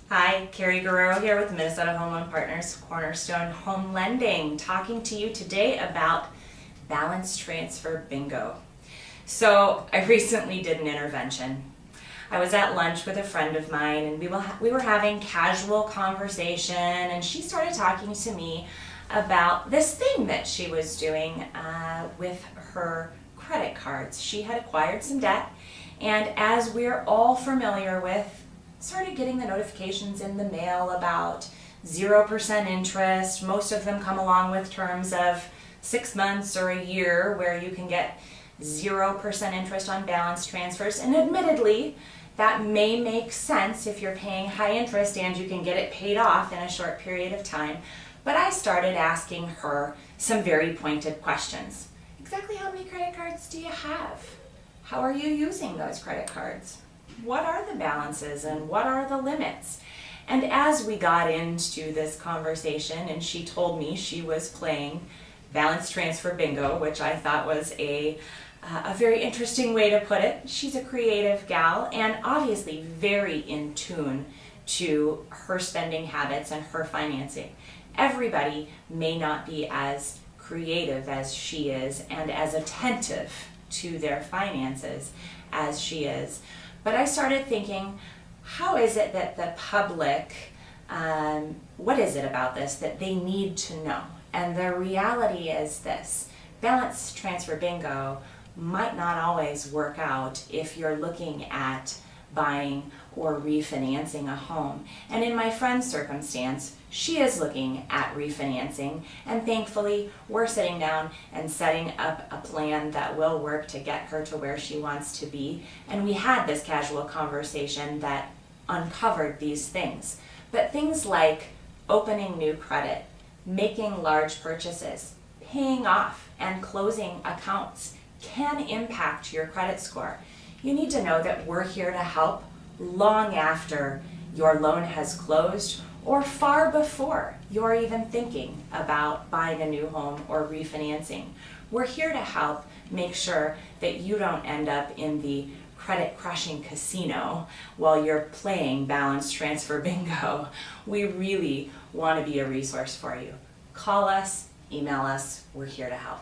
Hi, Carrie Guarrero here with Minnesota Home Loan Partners, Cornerstone Home Lending, talking to you today about balance transfer bingo. So I recently did an intervention. I was at lunch with a friend of mine and we were having casual conversation, and she started talking to me about this thing that she was doing with her credit cards. She had acquired some debt, and as we're all familiar with, started getting the notifications in the mail about 0% interest. Most of them come along with terms of 6 months or a year where you can get 0% interest on balance transfers. And admittedly, that may make sense if you're paying high interest and you can get it paid off in a short period of time. But I started asking her some very pointed questions. Exactly how many credit cards do you have? How are you using those credit cards? What are the balances and what are the limits? And as we got into this conversation and she told me she was playing balance transfer bingo, which I thought was a very interesting way to put it. She's a creative gal and obviously very in tune to her spending habits and her financing. Everybody may not be as creative as she is and as attentive to their finances as she is. But I started thinking, how is it that the public, what is it about this that they need to know? And the reality is this: balance transfer bingo might not always work out if you're looking at buying or refinancing a home. And in my friend's circumstance, she is looking at refinancing, and thankfully we're sitting down and setting up a plan that will work to get her to where she wants to be. And we had this casual conversation that uncovered these things. But things like opening new credit, making large purchases, paying off and closing accounts can impact your credit score. You need to know that we're here to help long after your loan has closed or far before you're even thinking about buying a new home or refinancing. We're here to help make sure that you don't end up in the credit crushing casino while you're playing balance transfer bingo. We really want to be a resource for you. Call us, email us, we're here to help.